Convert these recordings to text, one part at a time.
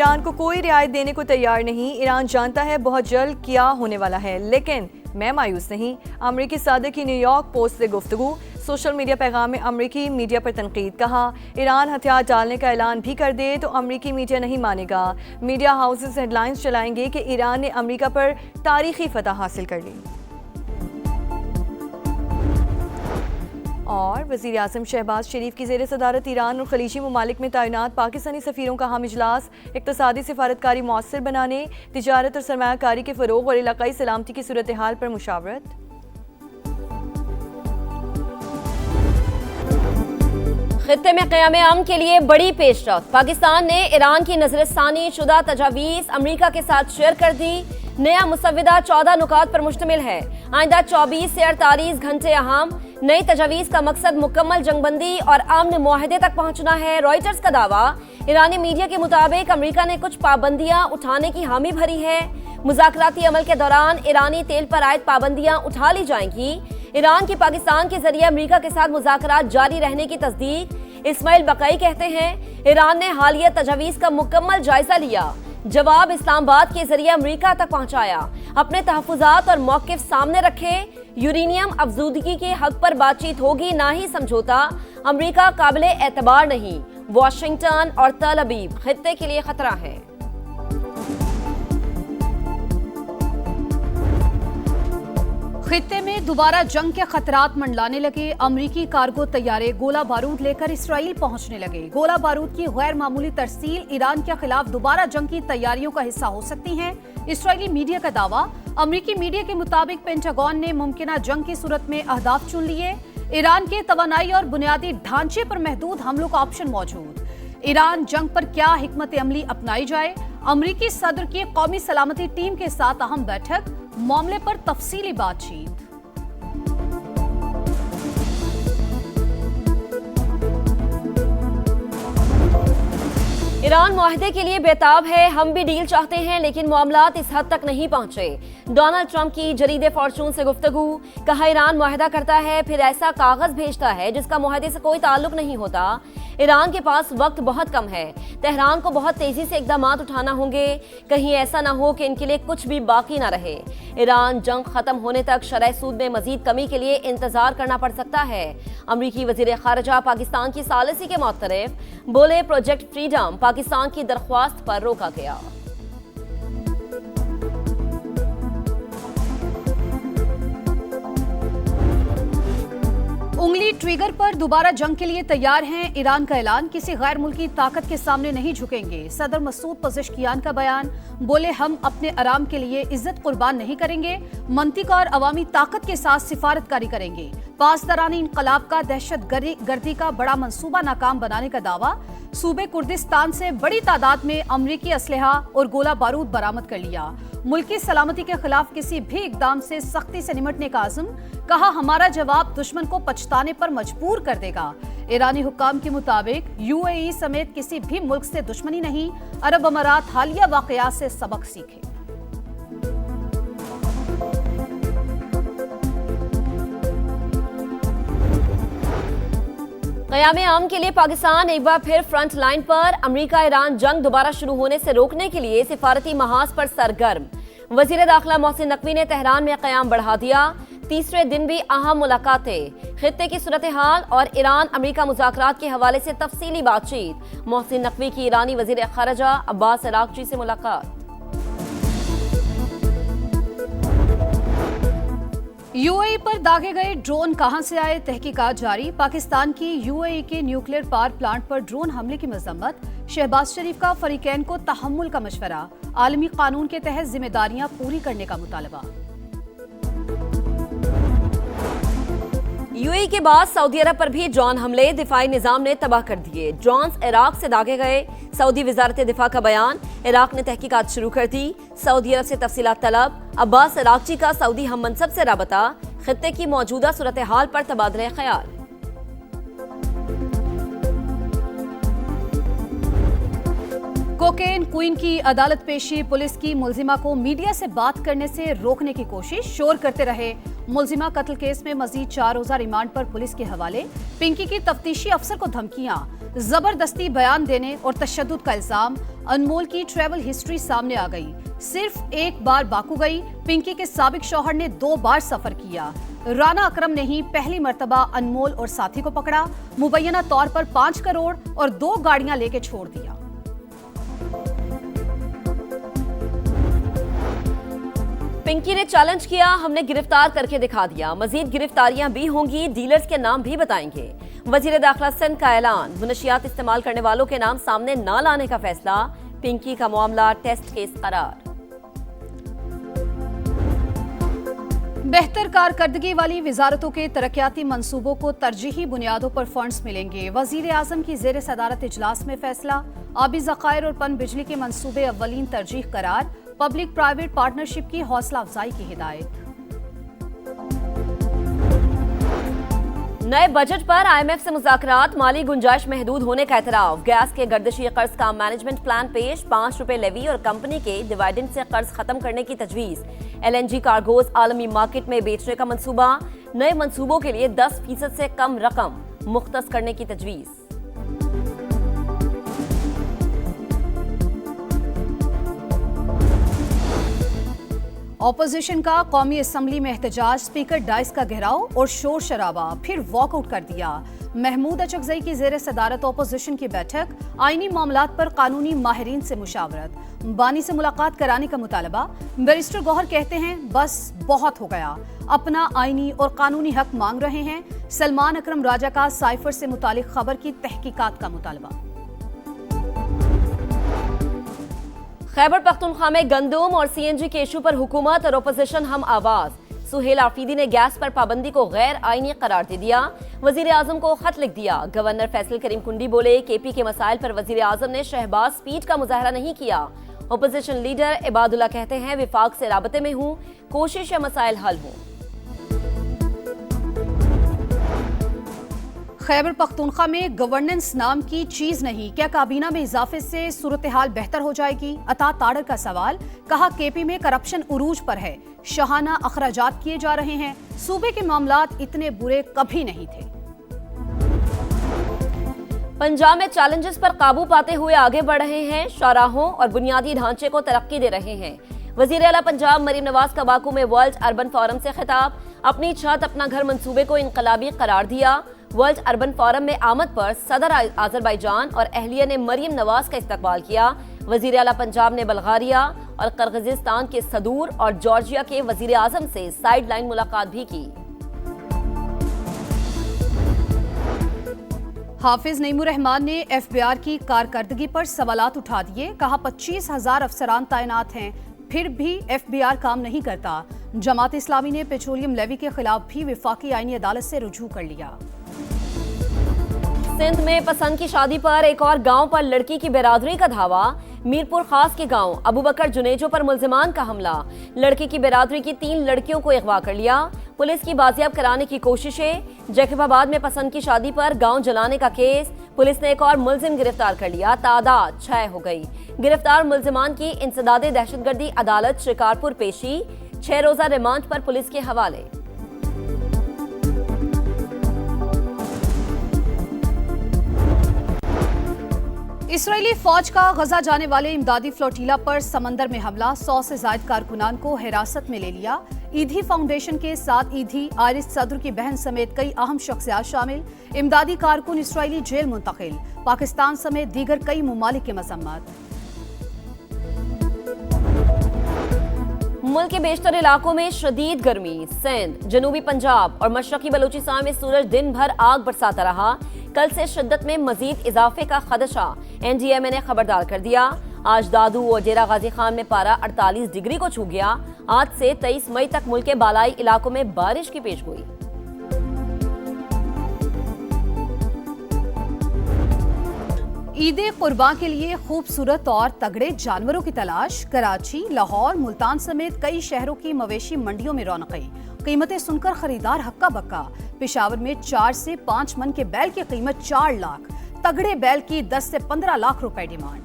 Iran को कोई रियायत देने को तैयार नहीं। ईरान जानता है बहुत जल्द क्या होने वाला है, लेकिन मैं मायूस नहीं। अमरीकी सदर की न्यूयॉर्क पोस्ट से गुफ्तगू। सोशल मीडिया पैगाम में अमरीकी मीडिया पर तनकीद। कहा, ईरान हथियार डालने का ऐलान भी कर दे तो अमरीकी मीडिया नहीं मानेगा। मीडिया हाउसेस हेडलाइंस चलाएंगे कि ईरान ने अमरीका पर तारीखी फतह हासिल कर ली। और वज़ीर आज़म शहबाज शरीफ की ज़ेर सदारत ईरान और खलीजी ममालिक में तैनात पाकिस्तानी सफ़ीरों का हम इजलास। इक़्तिसादी सिफारतकारी मौसर बनाने, तिजारत और सरमायाकारी के फ़रोग़ और इलाक़ाई सलामती की सूरत हाल पर मुशावरत। खित्ते में क़याम अमन के लिए बड़ी पेशरफ्त। पाकिस्तान ने ईरान की नज़रसानी शुदा तजावीज़ अमरीका के साथ शेयर कर दी। नया मुसव्वदा 14 नुकात पर मुश्तमिल है। आइंदा 24 से 48 घंटे अहम। नई तजावीज़ का मकसद मुकम्मल जंगबंदी और अमन मुआहदे तक पहुंचना है। रॉयटर्स का दावा। ईरानी मीडिया के मुताबिक अमरीका ने कुछ पाबंदियां उठाने की हामी भरी है। मुज़ाकराती अमल के दौरान ईरानी तेल पर आयद पाबंदियां उठा ली जाएंगी। ईरान की पाकिस्तान के जरिए अमरीका के साथ मुज़ाकरात जारी रहने की तस्दीक। इस्माइल बकाई कहते हैं, ईरान ने हालिया तजावीज़ का मुकम्मल जायजा लिया, जवाब इस्लामाबाद के जरिए अमरीका तक पहुंचाया। अपने तहफ़्फ़ुज़ात और मौक़िफ़ सामने रखे। यूरेनियम अफजूदगी के हक पर बातचीत होगी, ना ही समझौता। अमरीका काबिल एतबार नहीं। वाशिंगटन और तल अबीब खित्ते के लिए खतरा है। खित्ते में दोबारा जंग के खतरात मंडलाने लगे। अमरीकी कार्गो तैयारे गोला बारूद लेकर इसराइल पहुंचने लगे। गोला बारूद की गैर मामूली तरसील ईरान के खिलाफ दोबारा जंग की तैयारियों का हिस्सा हो सकती है। इसराइली मीडिया का दावा। अमरीकी मीडिया के मुताबिक पेंटागन ने मुमकिना जंग की सूरत में अहदाफ चुन लिए। ईरान के तवानाई और बुनियादी ढांचे पर महदूद हमलों का ऑप्शन मौजूद। ईरान जंग पर क्या हिकमत अमली अपनाई जाए। अमरीकी सदर की कौमी सलामती टीम के साथ अहम बैठक, मामले पर तफसीली बातचीत। ईरान मुआहदे के लिए बेताब है। हम भी डील चाहते हैं, लेकिन मामलात इस हद तक नहीं पहुंचे। डोनाल्ड ट्रंप की जरीदे फॉर्चून से गुफ्तगू। कहा, ईरान मुआहदा करता है, फिर ऐसा कागज भेजता है जिसका मुआहदे से कोई ताल्लुक नहीं होता। ईरान के पास वक्त बहुत कम है। तेहरान को बहुत तेजी से इकदाम उठाना होंगे, कहीं ऐसा ना हो कि इनके लिए कुछ भी बाकी ना रहे। ईरान जंग खत्म होने तक शरह सूद में मजीद कमी के लिए इंतजार करना पड़ सकता है। अमरीकी वजीर खारजा पाकिस्तान की सालिसी के मुतरफ बोले, प्रोजेक्ट फ्रीडम पाकिस्तान की दरख्वास्त पर रोका गया। उंगली ट्रिगर पर दोबारा जंग के लिए तैयार हैं। ईरान का ऐलान, किसी गैर मुल्की ताकत के सामने नहीं झुकेंगे। सदर मसूद पज़ेश्कियान का बयान। बोले, हम अपने आराम के लिए इज्जत कुर्बान नहीं करेंगे, मंतिक और अवामी ताकत के साथ सिफारतकारी करेंगे। पासदारानी इनकलाब का दहशत गर्दी का बड़ा मंसूबा नाकाम बनाने का दावा। सूबे कुर्दिस्तान से बड़ी तादाद में अमरीकी असलहा और गोला बारूद बरामद कर लिया। मुल्की सलामती के खिलाफ किसी भी इकदाम से सख्ती से निमटने का आज़म। कहा, हमारा जवाब दुश्मन को पछताने पर मजबूर कर देगा। ईरानी हुक्काम के मुताबिक यूएई समेत किसी भी मुल्क से दुश्मनी नहीं। अरब अमारात हालिया वाकयात से सबक सीखे। क़याम अमन के लिए पाकिस्तान एक बार फिर फ्रंट लाइन पर। अमरीका ईरान जंग दोबारा शुरू होने से रोकने के लिए सिफारती महाज पर सरगर्म। वज़ीर दाखिला मोहसिन नकवी ने तेहरान में क़याम बढ़ा दिया। तीसरे दिन भी अहम मुलाकातें। खित्ते की सूरत हाल और ईरान अमरीका मुज़ाकरात के हवाले से तफसीली बातचीत। मोहसिन नकवी की ईरानी वज़ीर खारजा अब्बास अरागची से मुलाकात। यूएई पर दागे गए ड्रोन कहां से आए, तहकीकात जारी। पाकिस्तान की यूएई के न्यूक्लियर पावर प्लांट पर ड्रोन हमले की मजम्मत। शहबाज शरीफ का फरीकैन को तहम्मुल का मशवरा। आलमी कानून के तहत जिम्मेदारियां पूरी करने का मुतालबा। यूएई के बाद सऊदी अरब पर भी ड्रोन हमले दिफाई निजाम ने तबाह कर दिए। ड्रोन्स इराक से दागे गए। सऊदी वजारत दिफा का बयान। इराक ने तहकीकात शुरू कर दी। सऊदी अरब से तफसीलात तलब। अब्बास अरागची का सऊदी हम मनसब से राबता। खित्ते की मौजूदा सूरत हाल पर तबादला ख्याल। कोकेन क्वीन की अदालत पेशी। पुलिस की मुलजिमा को मीडिया से बात करने से रोकने की कोशिश। शोर करते रहे। मुलजिमा कत्ल केस में मजीद 4 रोजा रिमांड पर पुलिस के हवाले। पिंकी की तफ्तीशी अफसर को धमकियां, जबरदस्ती बयान देने और तशद्दुद का इल्जाम। अनमोल की ट्रैवल हिस्ट्री सामने आ गई। सिर्फ एक बार बाकू गई। पिंकी के साबिक शौहर ने 2 बार सफर किया। राना अकरम ने ही पहली मर्तबा अनमोल और साथी को पकड़ा। मुबैना तौर पर 5 करोड़ और 2 गाड़ियां लेके छोड़ दिया। पिंकी ने चैलेंज किया, हमने गिरफ्तार करके दिखा दिया। मजीद गिरफ्तारियां भी होंगी, डीलर्स के नाम भी बताएंगे। वजीर दाखिला सिंध का ऐलान, मुनशियात इस्तेमाल करने वालों के नाम सामने न लाने का फैसला। पिंकी का मामला टेस्ट केस करार। बेहतर कारकर्दगी वाली वजारतों के तरक्याती मंसूबों को तरजीही बुनियादों पर फंड्स मिलेंगे। वजीर आजम की जेर सदारत इजलास में फैसला। आबी ज़खायर और पन बिजली के मंसूबे अव्वलीन तरजीह करार। पब्लिक प्राइवेट पार्टनरशिप की हौसला अफजाई की हिदायत। नए बजट पर IMF से मुज़ाकरात, माली गुंजाइश महदूद होने का एतराफ। गैस के गर्दिशी कर्ज का मैनेजमेंट प्लान पेश। 5 रुपए लेवी और कंपनी के डिविडेंड से कर्ज खत्म करने की तजवीज। LNG कार्गोज आलमी मार्केट में बेचने का मंसूबा। नए मंसूबों के लिए 10% से कम रकम मुख्तस करने की तजवीज। ऑपोजिशन का कौमी असम्बली में एहतजाज। स्पीकर डाइस का घेराव और शोर शराबा, फिर वॉकआउट कर दिया। महमूद अचकजई की जेर सदारत ऑपोजिशन की बैठक। आईनी मामलात पर कानूनी माहिरीन से मुशावरत। बानी से मुलाकात कराने का मुतालबा। बैरिस्टर गौहर कहते हैं बस बहुत हो गया, अपना आईनी और कानूनी हक मांग रहे हैं। सलमान अकरम राजा का साइफर से मुतालिक खबर की तहकीकात का मुतालबा। खैबर पख्तूनख्वा में गंदम और CNG के इशू पर हुकूमत और ओपोजिशन हम आवाज। सुहेल आफरीदी ने गैस पर पाबंदी को गैर आईनी करार दे दिया। वजीर आजम को खत लिख दिया। गवर्नर फैसल करीम कुंडी बोले, KP के मसाइल पर वजीर आजम ने शहबाज स्पीड का मुजाहरा नहीं किया। ओपोजिशन लीडर इबादुल्ला कहते हैं विफाक से राबते में हूँ, कोशिश है मसाइल हल हों। खैबर पख्तूनख्वा में गवर्नेंस नाम की चीज नहीं, क्या काबीना में इजाफे से सूरत हाल बेहतर हो जाएगी? अता ताड़र का सवाल। कहा KP में करप्शन उरूज पर है, शाहाना अखराजात किए जा रहे हैं। सूबे के मामलात इतने बुरे कभी नहीं थे। पंजाब में चैलेंजेस पर काबू पाते हुए आगे बढ़ रहे हैं। शाहराहों और बुनियादी ढांचे को तरक्की दे रहे हैं। वजीर आला पंजाब मरीम नवाज का बाकू में वर्ल्ड अर्बन फोरम से खिताब। अपनी छत अपना घर मंसूबे को इनकलाबी करार दिया। वर्ल्ड अर्बन फोरम में आमद पर सदर आजरबाईजान और अहलिया ने मरीम नवाज का इस्तकबाल किया। वजीर आला पंजाब ने बल्गारिया और किर्गिस्तान के सदूर और जॉर्जिया के वजीर आजम से साइड लाइन मुलाकात भी की। हाफिज नईमुर रहमान ने FBR की कारकर्दगी पर सवालात उठा दिए। कहा 25,000 अफसरान तैनात हैं, फिर भी FBR काम नहीं करता। जमात इस्लामी ने पेट्रोलियम लेवी के खिलाफ भी विफाकी आईनी अदालत से रुजू कर लिया। सिंध में पसंद की शादी पर एक और गांव पर लड़की की बिरादरी का धावा। मीरपुर खास के गांव अबू बकर जुनेजो पर मुल्जिमान का हमला। लड़की की बिरादरी की 3 लड़कियों को अगवा कर लिया। पुलिस की बाजियाब कराने की कोशिशें। जैकबाबाद में पसंद की शादी पर गांव जलाने का केस। पुलिस ने एक और मुल्जिम गिरफ्तार कर लिया। तादाद 6 हो गई। गिरफ्तार मुल्जिमान की इंसदादे दहशतगर्दी अदालत शिकारपुर पेशी। 6 रोजा रिमांड पर पुलिस के हवाले। इसराइली फौज का गजा जाने वाले इमदादी फ्लोटीला पर समंदर में हमला। 100 से ज्यादा कारकुनान को हिरासत में ले लिया। ईदी फाउंडेशन के साथ ईदी आयरिस सदर की बहन समेत कई अहम शख्सियात शामिल। इमदादी कारकुन इसराइली जेल मुंतकिल। पाकिस्तान समेत दीगर कई ममालिक की मजम्मत। मुल्क के बेशतर इलाकों में शदीद गर्मी। सिंध, जनूबी पंजाब और मशरकी बलूचिस्तान में सूरज दिन भर आग बरसाता रहा। कल से शिद्दत में मजीद इजाफे का खदशा। NDMA ने खबरदार कर दिया। आज दादू और डेरा गाजी खान में पारा 48 डिग्री को छू गया। आज से 23 मई तक मुल्क के बालाई इलाकों में बारिश की पेशगोई। ईद कुर्बान के लिए खूबसूरत और तगड़े जानवरों की तलाश। कराची, लाहौर, मुल्तान समेत कई शहरों की मवेशी मंडियों में रौनकें। कीमतें सुनकर खरीदार हक्का बक्का। पेशावर में 4 से 5 मन के बैल की कीमत 4 लाख। तगड़े बैल की 10 से 15 लाख रुपए डिमांड।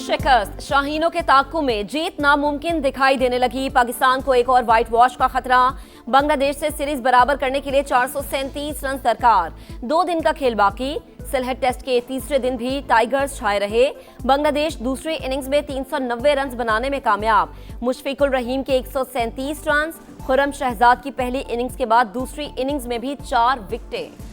शिकस्त, शाहीनों के ताक्कु में जीत नामुमकिन दिखाई देने लगी। पाकिस्तान को एक और व्हाइट वॉश का खतरा। बांग्लादेश से सीरीज बराबर करने के लिए 437 रन दरकार। 2 दिन का खेल बाकी। सिलहट टेस्ट के तीसरे दिन भी टाइगर्स छाए रहे। बांग्लादेश दूसरी इनिंग्स में 390 रन बनाने में कामयाब। मुशफिकुर रहीम के 137 रन। खुर्रम शहजाद की पहली इनिंग्स के बाद दूसरी इनिंग्स में भी 4 विकेटें।